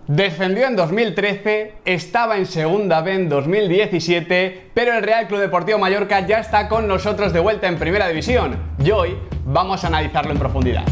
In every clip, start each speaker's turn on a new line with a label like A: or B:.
A: Descendió en 2013, estaba en Segunda B en 2017, pero el Real Club Deportivo Mallorca ya está con nosotros de vuelta en Primera División y hoy vamos a analizarlo en profundidad.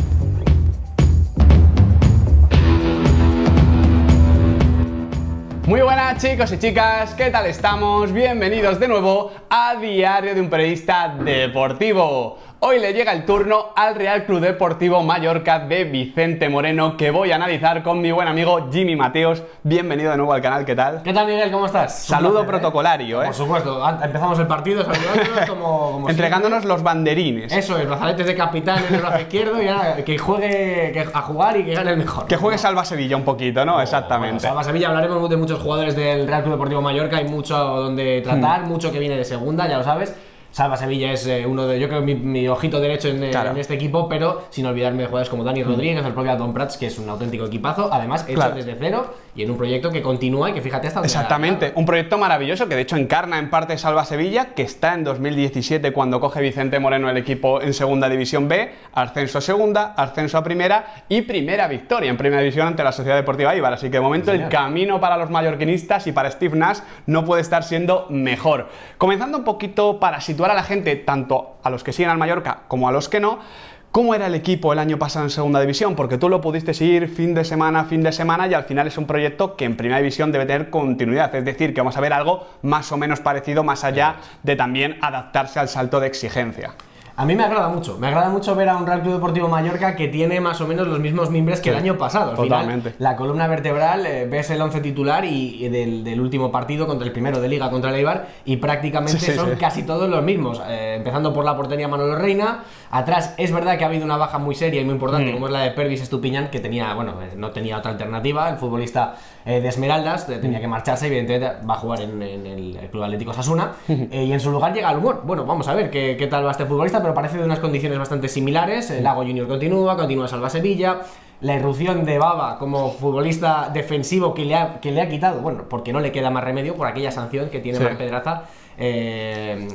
A: Muy buenas chicos y chicas, ¿qué tal estamos? Bienvenidos de nuevo a Diario de un Periodista Deportivo. Hoy le llega el turno al Real Club Deportivo Mallorca de Vicente Moreno, que voy a analizar con mi buen amigo Jimmy Mateos. Bienvenido de nuevo al canal, ¿qué tal?
B: ¿Qué tal, Miguel? ¿Cómo estás?
A: Saludo protocolario,
B: Por supuesto, empezamos el partido saludándonos como
A: entregándonos
B: siempre.
A: los banderines.
B: Eso es, brazaletes de capitán en el brazo izquierdo y ahora que juegue a jugar y que gane el mejor.
A: Que juegue Salva Sevilla un poquito, ¿no? Exactamente.
B: Bueno, Salva Sevilla, hablaremos de muchos jugadores del Real Club Deportivo Mallorca, hay mucho donde tratar, mucho que viene de segunda, ya lo sabes. Salva Sevilla es uno de, yo creo, mi ojito derecho en este equipo, pero sin olvidarme de jugadores como Dani Rodríguez, el propio Adon Prats, que es un auténtico equipazo, además hecho desde cero y en un proyecto que continúa y que fíjate hasta donde
A: exactamente, un proyecto maravilloso que de hecho encarna en parte Salva Sevilla, que está en 2017 cuando coge Vicente Moreno el equipo en Segunda División B, ascenso a Segunda, ascenso a Primera y primera victoria en Primera División ante la Sociedad Deportiva Eibar, así que de momento el camino para los mallorquinistas y para Steve Nash no puede estar siendo mejor. Comenzando un poquito para situar a la gente, tanto a los que siguen al Mallorca como a los que no, ¿cómo era el equipo el año pasado en Segunda División? Porque tú lo pudiste seguir fin de semana y al final es un proyecto que en Primera División debe tener continuidad, es decir, que vamos a ver algo más o menos parecido, más allá de también adaptarse al salto de exigencia.
B: A mí me agrada mucho ver a un Real Club Deportivo Mallorca que tiene más o menos los mismos mimbres que el año pasado. Al
A: totalmente.
B: Final, la columna vertebral, ves el 11 titular y del último partido contra el primero de Liga contra el Eibar y prácticamente son casi todos los mismos. Empezando por la portería Manolo Reina, atrás es verdad que ha habido una baja muy seria y muy importante como es la de Pervis Estupiñán, que tenía, bueno, no tenía otra alternativa, el futbolista de Esmeraldas, tenía que marcharse, evidentemente va a jugar en el Club Atlético Osasuna y en su lugar llega el humor. Bueno, vamos a ver qué tal va este futbolista, pero parece de unas condiciones bastante similares. El Lago Junior continúa Salva Sevilla. La irrupción de Baba como futbolista defensivo que le ha quitado, bueno, porque no le queda más remedio por aquella sanción que tiene Marc Pedraza del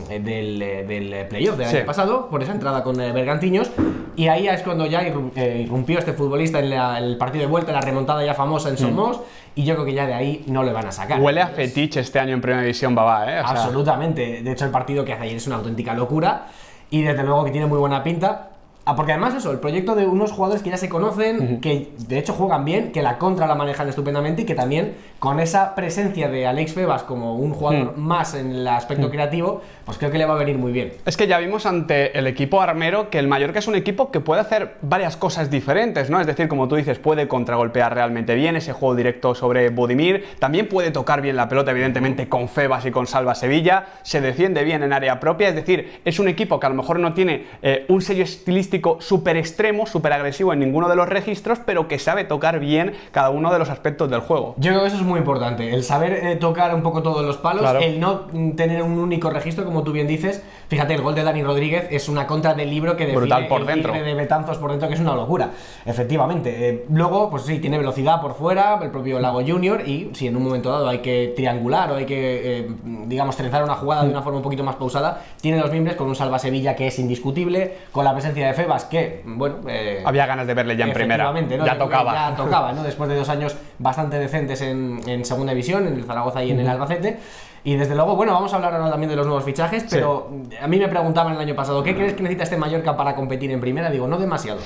B: playoff del año pasado, por esa entrada con Bergantiños, y ahí es cuando ya irrumpió este futbolista en el partido de vuelta, la remontada ya famosa en Somos, y yo creo que ya de ahí no le van a sacar.
A: Huele a fetiche este año en Primera División Baba, ¿eh?
B: Absolutamente, de hecho el partido que hace ayer es una auténtica locura, y desde luego que tiene muy buena pinta. Porque además eso, el proyecto de unos jugadores que ya se conocen, que de hecho juegan bien, que la contra la manejan estupendamente y que también con esa presencia de Alex Febas como un jugador más en el aspecto creativo, pues creo que le va a venir muy bien.
A: Es que ya vimos ante el equipo armero que el Mallorca es un equipo que puede hacer varias cosas diferentes, ¿no? Es decir, como tú dices, puede contragolpear realmente bien ese juego directo sobre Budimir, también puede tocar bien la pelota, evidentemente, con Febas y con Salva Sevilla, se defiende bien en área propia, es decir, es un equipo que a lo mejor no tiene un sello estilístico súper extremo, súper agresivo en ninguno de los registros, pero que sabe tocar bien cada uno de los aspectos del juego.
B: Yo creo que eso es muy importante, el saber tocar un poco todos los palos, el no tener un único registro, como tú bien dices. Fíjate, el gol de Dani Rodríguez es una contra del libro que define
A: brutal por dentro,
B: de Betanzos por dentro, que es una locura, efectivamente. Luego, pues sí, tiene velocidad por fuera, el propio Lago Junior, y si en un momento dado hay que triangular o hay que, digamos, trenzar una jugada de una forma un poquito más pausada, tiene los mimbres con un Salva Sevilla que es indiscutible, con la presencia de Febas, que, bueno...
A: había ganas de verle ya en primera,
B: ¿no? Ya tocaba, ¿no? Después de 2 años bastante decentes en Segunda División, en el Zaragoza y en el Albacete. Y desde luego, bueno, vamos a hablar ahora también de los nuevos fichajes, pero a mí me preguntaban el año pasado, ¿qué crees que necesita este Mallorca para competir en primera? Digo, no demasiado.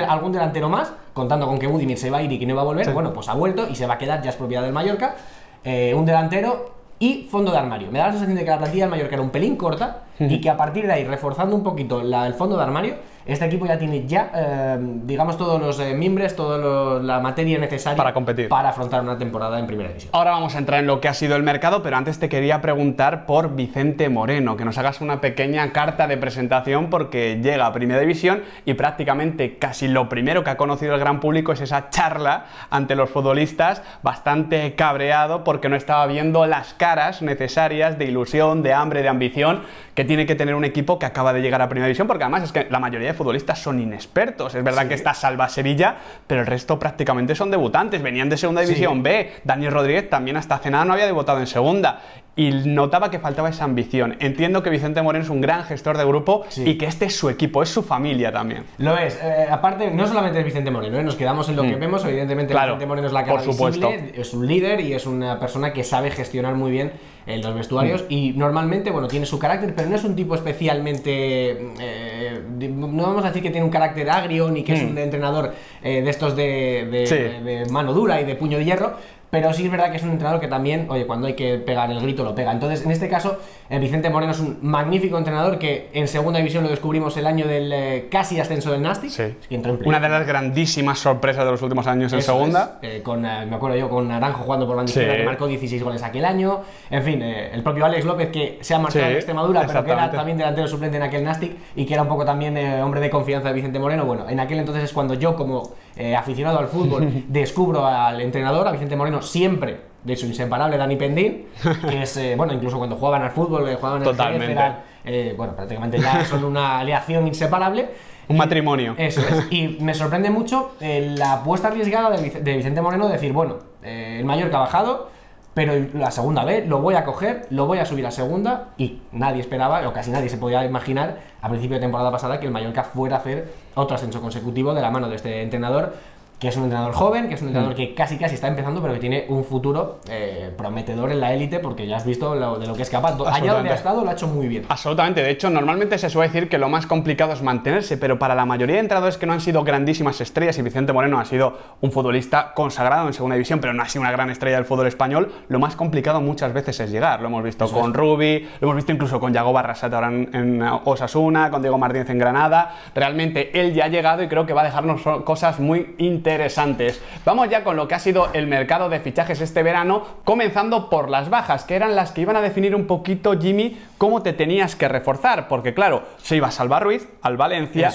B: Algún delantero más, contando con que Budimir se va a ir y que no va a volver, bueno, pues ha vuelto y se va a quedar, ya es propiedad del Mallorca. Un delantero y fondo de armario. Me da la sensación de que la plantilla del Mallorca era un pelín corta y que a partir de ahí, reforzando un poquito el fondo de armario, este equipo ya tiene digamos, todos los mimbres, toda la materia necesaria
A: para competir,
B: para afrontar una temporada en Primera División.
A: Ahora vamos a entrar en lo que ha sido el mercado, pero antes te quería preguntar por Vicente Moreno, que nos hagas una pequeña carta de presentación, porque llega a Primera División y prácticamente casi lo primero que ha conocido el gran público es esa charla ante los futbolistas, bastante cabreado porque no estaba viendo las caras necesarias de ilusión, de hambre, de ambición que tiene que tener un equipo que acaba de llegar a Primera División, porque además es que la mayoría de futbolistas son inexpertos. Es verdad que está Salva Sevilla, pero el resto prácticamente son debutantes, venían de Segunda División B. Dani Rodríguez también hasta hace nada no había debutado en Segunda. y notaba que faltaba esa ambición. Entiendo que Vicente Moreno es un gran gestor de grupo y que este es su equipo, es su familia también.
B: Lo es. Aparte, no solamente es Vicente Moreno, nos quedamos en lo que vemos. Evidentemente, Vicente Moreno es la cara visible, es un líder y es una persona que sabe gestionar muy bien los vestuarios y normalmente, bueno, tiene su carácter, pero no es un tipo especialmente... no vamos a decir que tiene un carácter agrio ni que es un entrenador de estos de mano dura y de puño de hierro, pero sí es verdad que es un entrenador que también, oye, cuando hay que pegar el grito, lo pega. Entonces, en este caso, Vicente Moreno es un magnífico entrenador que en segunda división lo descubrimos el año del casi ascenso del Nastic.
A: Sí. Que entró en una de las grandísimas sorpresas de los últimos años en segunda.
B: Me acuerdo yo con Naranjo jugando por banda izquierda, que marcó 16 goles aquel año. En fin, el propio Alex López, que se ha marchado en Extremadura, pero que era también delantero suplente en aquel Nastic y que era un poco también hombre de confianza de Vicente Moreno. Bueno, en aquel entonces es cuando yo, como aficionado al fútbol, descubro al entrenador, a Vicente Moreno, siempre de su inseparable Dani Pendín, que es, bueno, incluso cuando jugaban al fútbol, jugaban en el GF, eran, bueno, prácticamente ya son una aleación inseparable.
A: Un matrimonio.
B: Eso es. Y me sorprende mucho la apuesta arriesgada de Vicente Moreno de decir, bueno, el Mallorca ha bajado, pero la segunda vez lo voy a coger, lo voy a subir a segunda, y nadie esperaba, o casi nadie se podía imaginar a principio de temporada pasada que el Mallorca fuera a hacer otro ascenso consecutivo de la mano de este entrenador, que es un entrenador joven, que es un entrenador que casi está empezando, pero que tiene un futuro prometedor en la élite, porque ya has visto de lo que es capaz. Allá donde ha estado lo ha hecho muy bien.
A: Absolutamente. De hecho, normalmente se suele decir que lo más complicado es mantenerse, pero para la mayoría de entrenadores que no han sido grandísimas estrellas, y Vicente Moreno ha sido un futbolista consagrado en segunda división, pero no ha sido una gran estrella del fútbol español, lo más complicado muchas veces es llegar. Lo hemos visto con Rubi, lo hemos visto incluso con Yago Barrasate ahora en Osasuna, con Diego Martínez en Granada. Realmente él ya ha llegado y creo que va a dejarnos cosas muy interesantes. Vamos ya con lo que ha sido el mercado de fichajes este verano, comenzando por las bajas, que eran las que iban a definir un poquito, Jimmy, cómo te tenías que reforzar, porque claro, se iba Salva Ruiz al Valencia,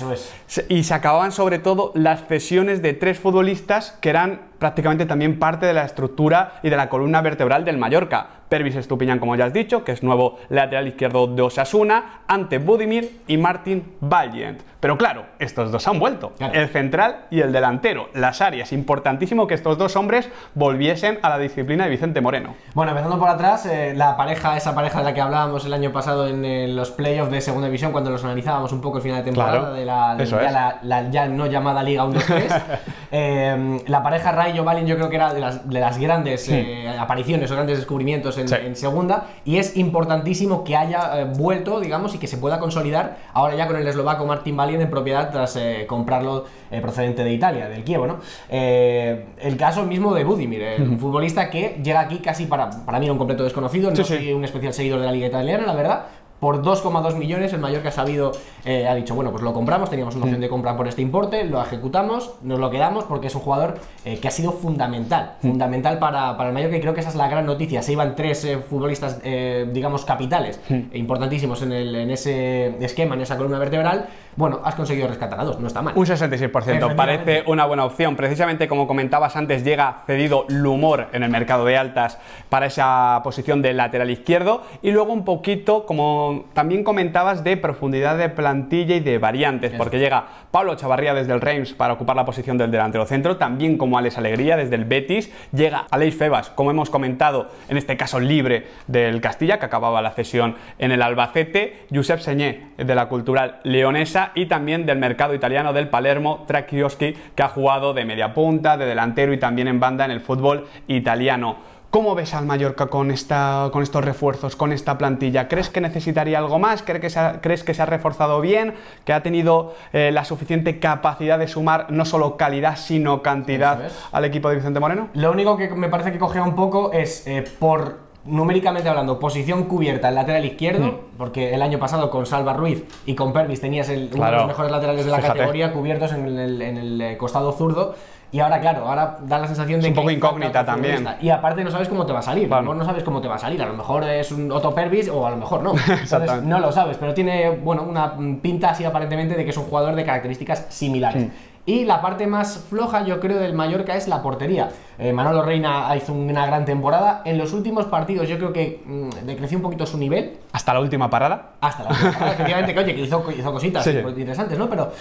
A: y se acababan sobre todo las cesiones de 3 futbolistas que eran prácticamente también parte de la estructura y de la columna vertebral del Mallorca. Pervis Estupiñán, como ya has dicho, que es nuevo lateral izquierdo de Osasuna, Ante Budimir y Martin Valiant. Pero claro, estos dos han vuelto, el central y el delantero, las áreas. Importantísimo que estos dos hombres volviesen a la disciplina de Vicente Moreno.
B: Bueno, empezando por atrás, esa pareja de la que hablábamos el año pasado en los playoffs de segunda división, cuando los analizábamos un poco el final de temporada de la ya no llamada Liga 1-2-3. La pareja Rayo Valiant yo creo que era de las grandes apariciones o grandes descubrimientos en segunda, y es importantísimo que haya vuelto, digamos, y que se pueda consolidar ahora ya con el eslovaco Martin Valiant en propiedad tras comprarlo procedente de Italia, del Chievo, ¿no? El caso mismo de Budimir, un futbolista que llega aquí casi para mí era un completo desconocido, no soy un especial seguidor de la Liga Italiana, la verdad. Por 2,2 millones el Mallorca ha dicho, bueno, pues lo compramos, teníamos una opción de compra por este importe, lo ejecutamos, nos lo quedamos porque es un jugador que ha sido fundamental para el Mallorca, y creo que esa es la gran noticia. Se iban 3 futbolistas, digamos, capitales, importantísimos en ese esquema, en esa columna vertebral. Bueno, has conseguido rescatar a 2, no está mal.
A: Un 66%, parece una buena opción. Precisamente, como comentabas antes, llega cedido Lumor en el mercado de altas para esa posición de lateral izquierdo, y luego un poquito, como también comentabas, de profundidad de plantilla y de variantes, porque llega Pablo Chavarría desde el Reims para ocupar la posición del delantero centro, también como Alex Alegría desde el Betis, llega Aleix Febas, como hemos comentado, en este caso libre del Castilla, que acababa la cesión en el Albacete, Josep Señé de la Cultural Leonesa, y también del mercado italiano del Palermo, Trakioski, que ha jugado de media punta, de delantero y también en banda en el fútbol italiano. ¿Cómo ves al Mallorca con estos refuerzos, con esta plantilla? ¿Crees que necesitaría algo más? ¿Crees que se ha reforzado bien? ¿Que ha tenido la suficiente capacidad de sumar no solo calidad, sino cantidad al equipo de Vicente Moreno?
B: Lo único que me parece que cogea un poco es numéricamente hablando, posición cubierta, el lateral izquierdo, porque el año pasado con Salva Ruiz y con Pervis tenías uno de los mejores laterales de la categoría cubiertos en el costado zurdo. Y ahora, claro, da la sensación de
A: que es un poco incógnita también.
B: Y aparte no sabes cómo te va a salir. A lo mejor no sabes cómo te va a salir. A lo mejor es un Otto Pervis o a lo mejor no. Entonces no lo sabes, pero tiene, bueno, una pinta así aparentemente de que es un jugador de características similares. Y la parte más floja, yo creo, del Mallorca es la portería. Manolo Reina hizo una gran temporada. En los últimos partidos yo creo que decreció un poquito su nivel.
A: Hasta la última parada.
B: Hasta la última parada, efectivamente, que oye, que hizo cositas
A: sí,
B: interesantes, ¿no? Pero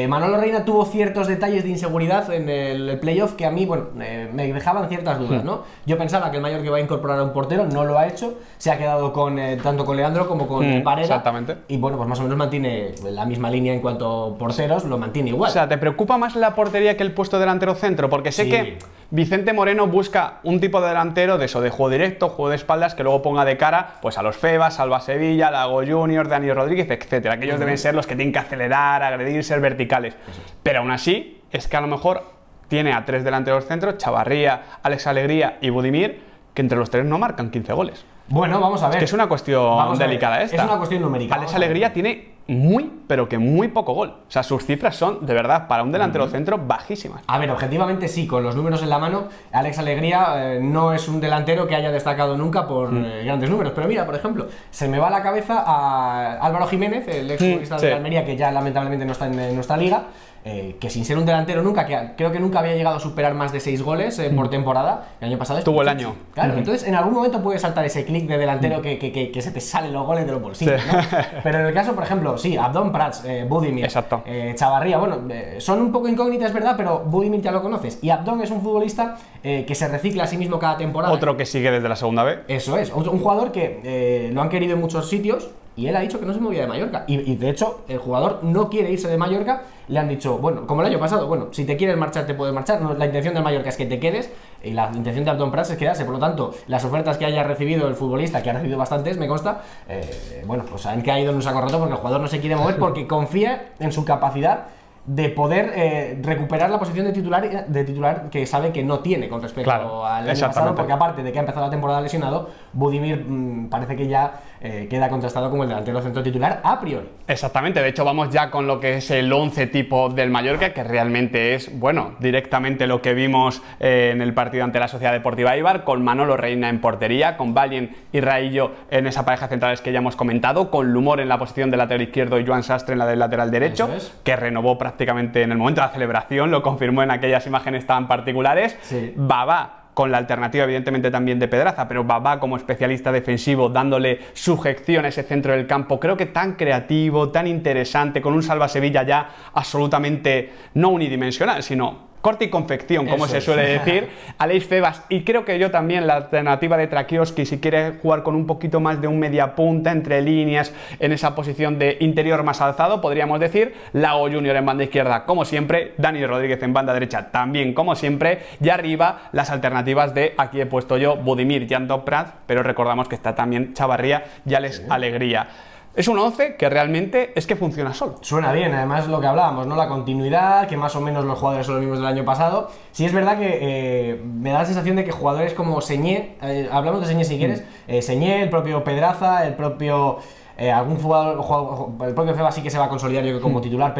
B: Manolo Reina tuvo ciertos detalles de inseguridad en el playoff que a mí, bueno, me dejaban ciertas dudas, ¿no? Yo pensaba que el Mallorca iba a incorporar a un portero, no lo ha hecho, se ha quedado con tanto con Leandro como con Parera.
A: Exactamente.
B: Y bueno, pues más o menos mantiene la misma línea en cuanto a porteros, lo mantiene igual.
A: O sea, ¿te preocupa más la portería que el puesto delantero centro? Porque sé que Vicente Moreno busca un tipo de delantero de eso, de juego directo, juego de espaldas, que luego ponga de cara pues a los Febas, Salva Sevilla, Lago Junior, Dani Rodríguez, etcétera. Aquellos deben ser los que tienen que acelerar, agredir, ser verticales. Pero aún así, es que a lo mejor tiene a 3 delanteros centros, Chavarría, Alex Alegría y Budimir, que entre los 3 no marcan 15 goles.
B: Bueno, vamos a ver.
A: Es que es una cuestión delicada esta.
B: Es una cuestión numérica.
A: Alex Alegría tiene pero que muy poco gol. O sea, sus cifras son, de verdad, para un delantero centro, bajísimas.
B: A ver, objetivamente sí, con los números en la mano, Alex Alegría no es un delantero que haya destacado nunca por grandes números. Pero mira, por ejemplo, se me va a la cabeza a Álvaro Jiménez, el ex futbolista de Almería, que ya lamentablemente no está en nuestra liga. Que sin ser un delantero nunca, que creo que nunca había llegado a superar más de 6 goles por temporada. El año pasado
A: tuvo el año.
B: Claro, entonces en algún momento puede saltar ese clic de delantero que se te salen los goles de los bolsillos, ¿no? Pero en el caso, por ejemplo, sí, Abdón Prats, Budimir, Chavarría, bueno, son un poco incógnitas, es verdad, pero Budimir ya lo conoces. Y Abdón es un futbolista que se recicla a sí mismo cada temporada.
A: Otro que sigue desde la segunda B.
B: Eso es, un jugador que lo han querido en muchos sitios. Y él ha dicho que no se movía de Mallorca. Y de hecho, el jugador no quiere irse de Mallorca. Le han dicho, bueno, como el año pasado, bueno, si te quieres marchar, te puedes marchar. No, la intención del Mallorca es que te quedes. Y la intención de Abdón Prats es quedarse. Por lo tanto, las ofertas que haya recibido el futbolista, que ha recibido bastantes, me consta, bueno, pues han caído en un saco roto porque el jugador no se quiere mover porque confía en su capacidad de poder recuperar la posición de titular que sabe que no tiene con respecto al año pasado, porque aparte de que ha empezado la temporada lesionado, Budimir parece que ya queda contrastado como el delantero centro titular a priori.
A: Exactamente, de hecho vamos ya con lo que es el 11 tipo del Mallorca, que realmente es, bueno, directamente lo que vimos en el partido ante la Sociedad Deportiva Eibar, con Manolo Reina en portería, con Vallen y Raillo en esa pareja centrales que ya hemos comentado, con Lumor en la posición de lateral izquierdo y Joan Sastre en la del lateral derecho, que renovó prácticamente en el momento de la celebración, lo confirmó en aquellas imágenes tan particulares. Babá con la alternativa evidentemente también de Pedraza, pero Babá como especialista defensivo dándole sujeción a ese centro del campo, creo que tan creativo, tan interesante, con un Salva Sevilla ya absolutamente no unidimensional, sino corte y confección, como se suele decir, Aleix Febas, y creo que yo también la alternativa de Trakioski, si quiere jugar con un poquito más de un media punta, entre líneas, en esa posición de interior más alzado, podríamos decir, Lago Junior en banda izquierda, como siempre, Dani Rodríguez en banda derecha, también como siempre, y arriba las alternativas de, aquí he puesto yo, Budimir y Abdón Prats, pero recordamos que está también Chavarría y Alex Alegría. Es un 11 que realmente es que funciona solo.
B: Suena bien, además lo que hablábamos, ¿no? La continuidad, que más o menos los jugadores son los mismos del año pasado. Sí es verdad que me da la sensación de que jugadores como Señé, hablamos de Señé si quieres, Señé, el propio Pedraza, el propio... algún jugador, el propio Febas sí que se va a consolidar yo creo como titular,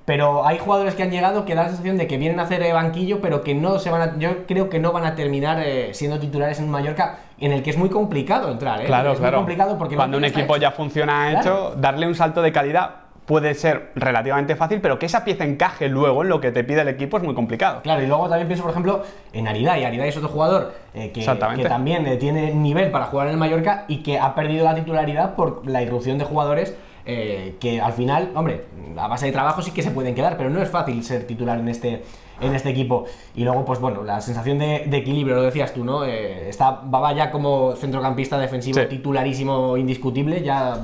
B: pero hay jugadores que han llegado que da la sensación de que vienen a hacer banquillo, pero que no se van a, yo creo que no van a terminar siendo titulares en un Mallorca en el que es muy complicado entrar,
A: Claro,
B: es muy complicado porque
A: cuando un equipo ya funciona hecho, darle un salto de calidad puede ser relativamente fácil, pero que esa pieza encaje luego en lo que te pide el equipo es muy complicado.
B: Claro, y luego también pienso, por ejemplo, en Aridai. Aridai es otro jugador que también tiene nivel para jugar en el Mallorca y que ha perdido la titularidad por la irrupción de jugadores que al final, hombre, a base de trabajo sí que se pueden quedar, pero no es fácil ser titular en este equipo. Y luego, pues bueno, la sensación de equilibrio, lo decías tú, ¿no? Está Babá ya como centrocampista defensivo titularísimo, indiscutible, ya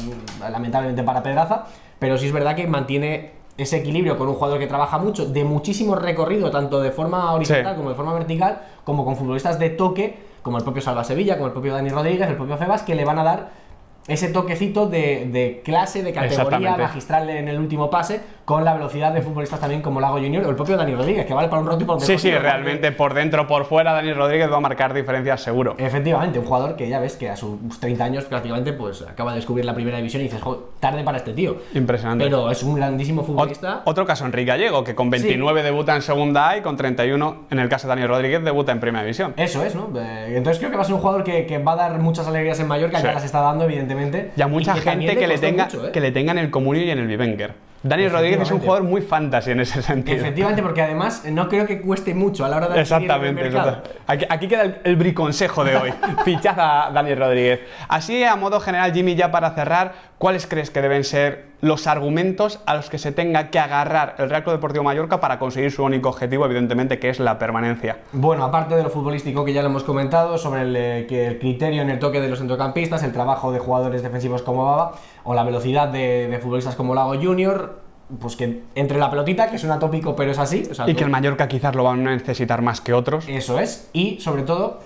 B: lamentablemente para Pedraza, pero sí es verdad que mantiene ese equilibrio con un jugador que trabaja mucho, de muchísimo recorrido, tanto de forma horizontal como de forma vertical, como con futbolistas de toque, como el propio Salva Sevilla, como el propio Dani Rodríguez, el propio Febas, que le van a dar ese toquecito de clase, de categoría magistral en el último pase, con la velocidad de futbolistas también como Lago Junior o el propio Dani Rodríguez, que vale para un roto y por dentro.
A: Sí, realmente por dentro o por fuera Dani Rodríguez va a marcar diferencias seguro.
B: Efectivamente, un jugador que ya ves que a sus 30 años prácticamente pues acaba de descubrir la primera división y dices, joder, tarde para este tío.
A: Impresionante.
B: Pero es un grandísimo futbolista.
A: Otro caso, Enrique Gallego, que con 29 debuta en segunda A y con 31, en el caso de Dani Rodríguez, debuta en primera división.
B: Eso es, ¿no? Entonces creo que va a ser un jugador que va a dar muchas alegrías en Mallorca, ya las está dando evidentemente.
A: Y a mucha gente que le tenga en el Comunio y en el Bivenger. Dani Rodríguez es un jugador muy fantasy en ese sentido.
B: Efectivamente, porque además no creo que cueste mucho a la hora de adquirir en el mercado.
A: Aquí queda el briconsejo de hoy. Fichad a Dani Rodríguez. Así, a modo general, Jimmy, ya para cerrar, ¿cuáles crees que deben ser los argumentos a los que se tenga que agarrar el Real Club Deportivo Mallorca para conseguir su único objetivo, evidentemente, que es la permanencia?
B: Bueno, aparte de lo futbolístico que ya lo hemos comentado, sobre el criterio en el toque de los centrocampistas, el trabajo de jugadores defensivos como Baba, o la velocidad de futbolistas como Lago Junior, pues que entre la pelotita, que suena tópico pero es así. O sea,
A: y que el Mallorca quizás lo van a necesitar más que otros.
B: Eso es, y sobre todo,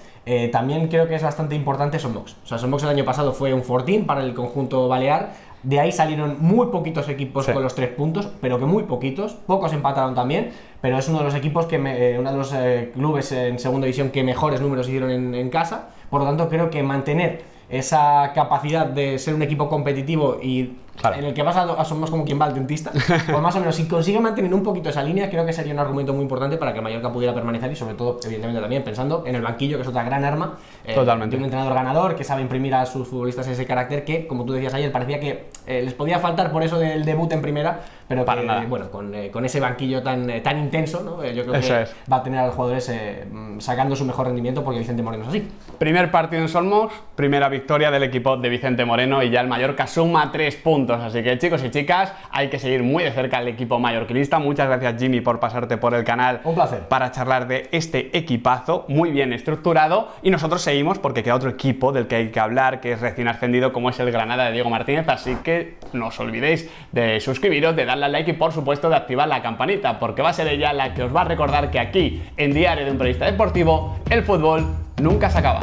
B: también creo que es bastante importante Son Mox. O sea, Son Mox el año pasado fue un fortín para el conjunto balear. De ahí salieron muy poquitos equipos con los 3 puntos, pero que muy poquitos, pocos empataron también, pero es uno de los equipos uno de los clubes en segunda división que mejores números hicieron en casa. Por lo tanto, creo que mantener esa capacidad de ser un equipo competitivo y en el que vas a somos como quien va al dentista, pues más o menos, si consigue mantener un poquito esa línea, creo que sería un argumento muy importante para que Mallorca pudiera permanecer y sobre todo, evidentemente también pensando en el banquillo, que es otra gran arma.
A: Totalmente.
B: De un entrenador ganador que sabe imprimir a sus futbolistas ese carácter que, como tú decías ayer, parecía que les podía faltar por eso del debut en primera, pero que, bueno, con ese banquillo tan intenso, ¿no? Yo creo que va a tener a los jugadores sacando su mejor rendimiento, porque Vicente Moreno es así.
A: Primer partido en Son Mox, primera victoria del equipo de Vicente Moreno y ya el Mallorca suma 3 puntos. Así que, chicos y chicas, hay que seguir muy de cerca al equipo mallorquinista. Muchas gracias, Jimmy, por pasarte por el canal.
B: Un placer.
A: Para charlar de este equipazo muy bien estructurado. Y nosotros seguimos porque queda otro equipo del que hay que hablar, que es recién ascendido, como es el Granada de Diego Martínez. Así que no os olvidéis de suscribiros, de darle al like y, por supuesto, de activar la campanita, porque va a ser ella la que os va a recordar que aquí, en Diario de un Periodista Deportivo, el fútbol nunca se acaba.